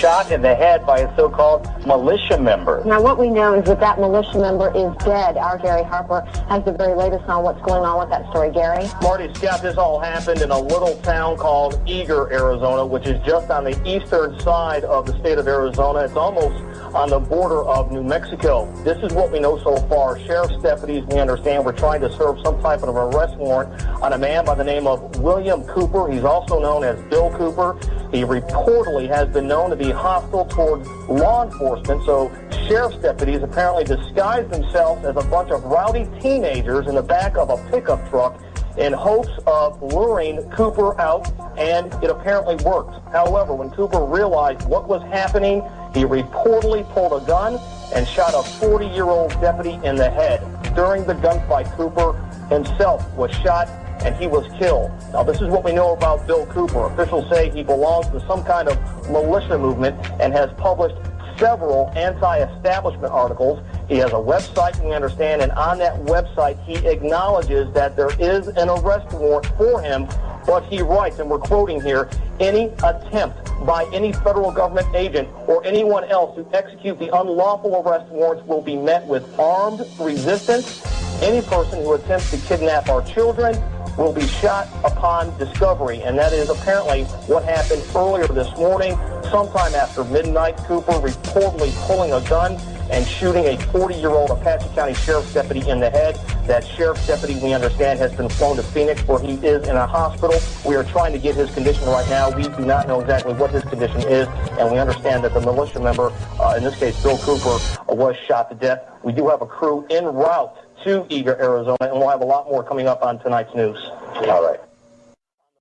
shot in the head by a so-called militia member. Now, what we know is that militia member is dead. Our Gary Harper has the very latest on what's going on with that story. Gary? Marty, Scott, this all happened in a little town called Eager, Arizona, which is just on the eastern side of the state of Arizona. It's almost on the border of New Mexico. This is what we know so far. Sheriff's deputies, we understand, were trying to serve some type of an arrest warrant on a man by the name of William Cooper. He's also known as Bill Cooper. He reportedly has been known to be hostile towards law enforcement, so sheriff's deputies apparently disguised themselves as a bunch of rowdy teenagers in the back of a pickup truck in hopes of luring Cooper out, and it apparently worked. However, when Cooper realized what was happening, he reportedly pulled a gun and shot a 40-year-old deputy in the head. During the gunfight, Cooper himself was shot and he was killed. Now, this is what we know about Bill Cooper. Officials say he belongs to some kind of militia movement and has published several anti-establishment articles. He has a website, we understand, and on that website he acknowledges that there is an arrest warrant for him, but he writes, and we're quoting here, any attempt by any federal government agent or anyone else to execute the unlawful arrest warrants will be met with armed resistance. Any person who attempts to kidnap our children will be shot upon discovery, and that is apparently what happened earlier this morning. Sometime after midnight, Cooper reportedly pulling a gun and shooting a 40-year-old Apache County Sheriff's deputy in the head. That Sheriff's deputy, we understand, has been flown to Phoenix, where he is in a hospital. We are trying to get his condition right now. We do not know exactly what his condition is, and we understand that the militia member, in this case Bill Cooper, was shot to death. We do have a crew en route to Eager, Arizona, and we'll have a lot more coming up on tonight's news. All right.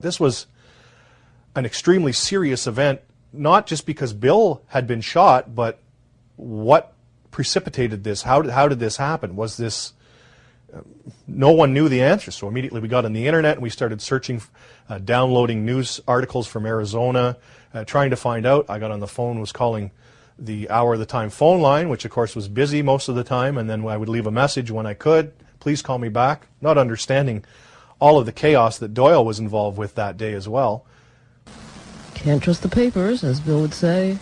This was an extremely serious event, not just because Bill had been shot, but what precipitated this? How did this happen? Was this... no one knew the answer, so immediately we got on the internet and we started searching, downloading news articles from Arizona, trying to find out. I got on the phone, was calling the Hour of the Time phone line, which of course was busy most of the time, and then I would leave a message when I could, please call me back, not understanding all of the chaos that Doyle was involved with that day as well. Can't trust the papers, as Bill would say.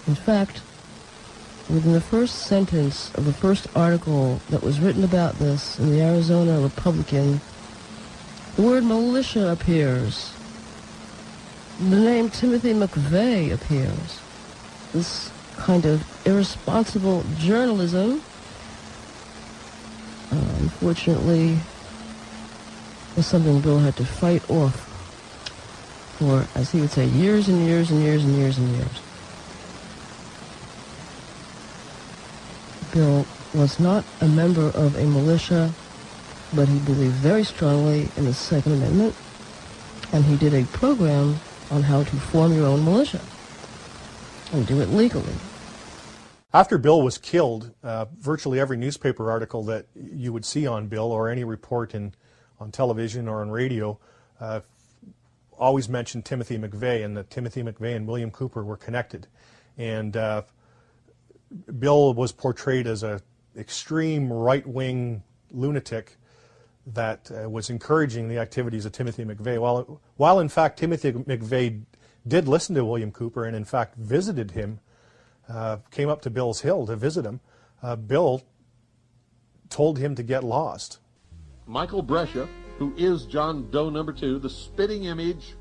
In fact, within the first sentence of the first article that was written about this in the Arizona Republican, the word militia appears. The name Timothy McVeigh appears. This kind of irresponsible journalism, unfortunately, was something Bill had to fight off for, as he would say, years and years and years and years and years. Bill was not a member of a militia, but he believed very strongly in the Second Amendment, and he did a program on how to form your own militia and do it legally. After Bill was killed, virtually every newspaper article that you would see on Bill, or any report on television or on radio, always mentioned Timothy McVeigh, and that Timothy McVeigh and William Cooper were connected. And Bill was portrayed as an extreme right-wing lunatic that was encouraging the activities of Timothy McVeigh. While in fact Timothy McVeigh did listen to William Cooper and in fact visited him, came up to Bill's Hill to visit him, Bill told him to get lost. Michael Brescia, who is John Doe number 2, the spitting image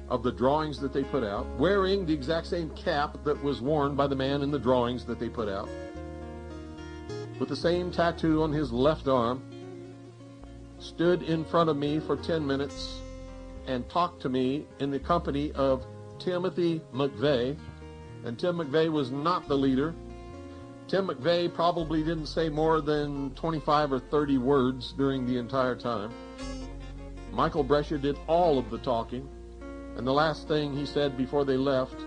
of the drawings that they put out, wearing the exact same cap that was worn by the man in the drawings that they put out, with the same tattoo on his left arm, stood in front of me for 10 minutes and talked to me in the company of Timothy McVeigh. And Tim McVeigh was not the leader. Tim McVeigh probably didn't say more than 25 or 30 words during the entire time. Michael Brescia did all of the talking. And the last thing he said before they left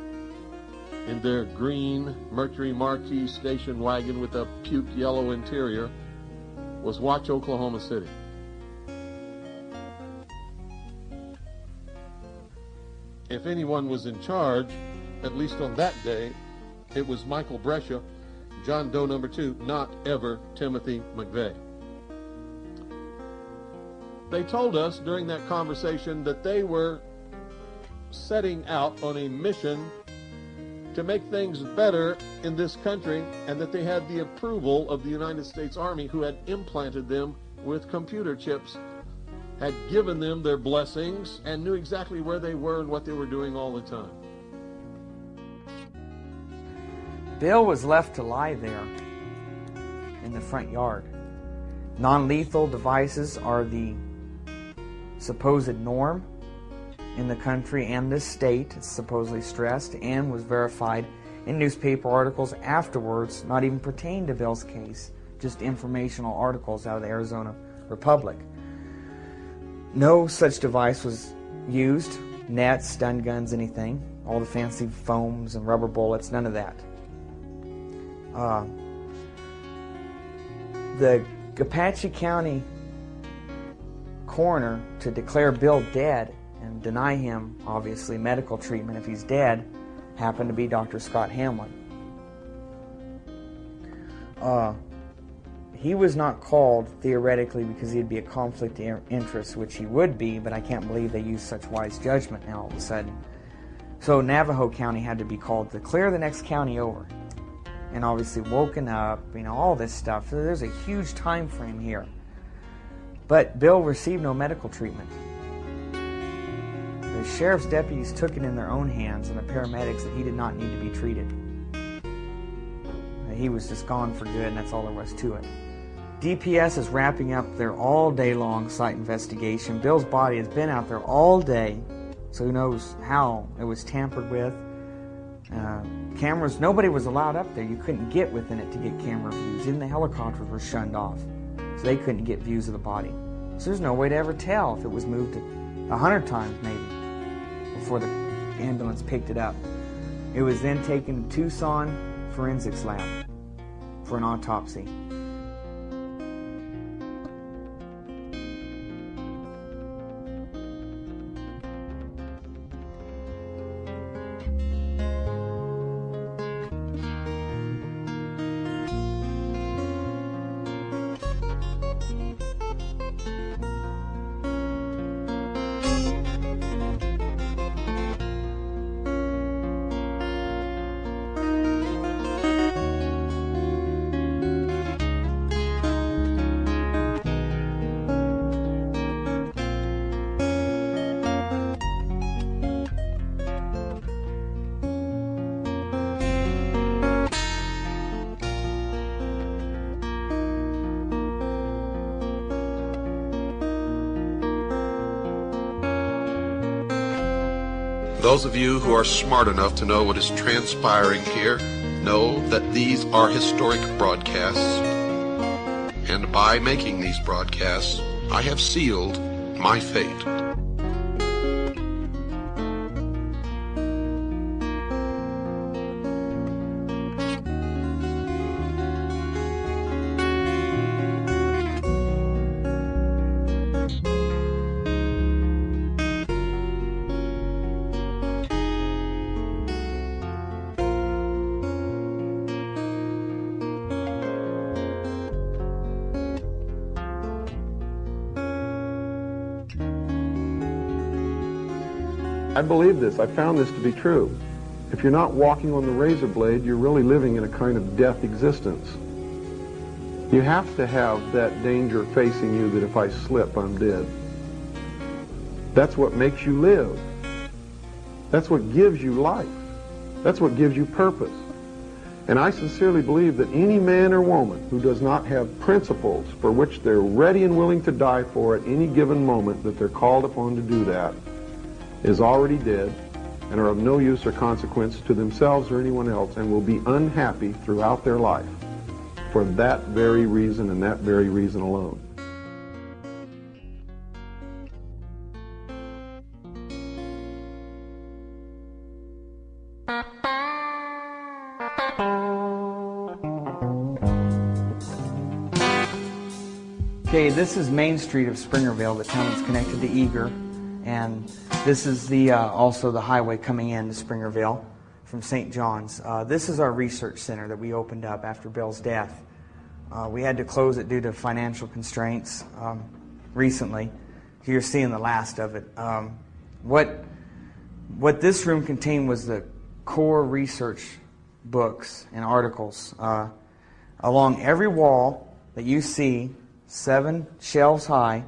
in their green Mercury Marquis station wagon with a puke yellow interior was, "Watch Oklahoma City." If anyone was in charge, at least on that day, it was Michael Brescia, John Doe number 2, not ever Timothy McVeigh. They told us during that conversation that they were setting out on a mission to make things better in this country, and that they had the approval of the United States Army, who had implanted them with computer chips, had given them their blessings, and knew exactly where they were and what they were doing all the time. Bill was left to lie there in the front yard. Non-lethal devices are the supposed norm in the country and this state. It's supposedly stressed and was verified in newspaper articles afterwards, not even pertaining to Bill's case, just informational articles out of the Arizona Republic. No such device was used, nets, stun guns, anything. All the fancy foams and rubber bullets, none of that. The Apache County coroner, to declare Bill dead and deny him, obviously, medical treatment if he's dead, happened to be Dr. Scott Hamlin. He was not called, theoretically, because he'd be a conflict of interest, which he would be, but I can't believe they used such wise judgment now all of a sudden. So Navajo County had to be called to clear the next county over. And obviously woken up, all this stuff. So there's a huge time frame here. But Bill received no medical treatment. The sheriff's deputies took it in their own hands, and the paramedics, that he did not need to be treated. He was just gone for good, and that's all there was to it. DPS is wrapping up their all-day-long site investigation. Bill's body has been out there all day, so who knows how it was tampered with. Cameras, nobody was allowed up there. You couldn't get within it to get camera views. Even the helicopters were shunned off, so they couldn't get views of the body. So there's no way to ever tell if it was moved 100 times maybe before the ambulance picked it up. It was then taken to Tucson Forensics Lab for an autopsy. Those of you who are smart enough to know what is transpiring here know that these are historic broadcasts, and by making these broadcasts, I have sealed my fate. I believe this. I found this to be true. If you're not walking on the razor blade, you're really living in a kind of death existence. You have to have that danger facing you that if I slip, I'm dead. That's what makes you live. That's what gives you life. That's what gives you purpose. And I sincerely believe that any man or woman who does not have principles for which they're ready and willing to die for at any given moment that they're called upon to do that is already dead and are of no use or consequence to themselves or anyone else, and will be unhappy throughout their life for that very reason and that very reason alone. Okay, this is Main Street of Springerville, the town that's connected to Eager, and this is the also the highway coming in to Springerville from St. John's. This is our research center that we opened up after Bill's death. We had to close it due to financial constraints recently. You're seeing the last of it. What what this room contained was the core research books and articles. Along every wall that you see, 7 shelves high,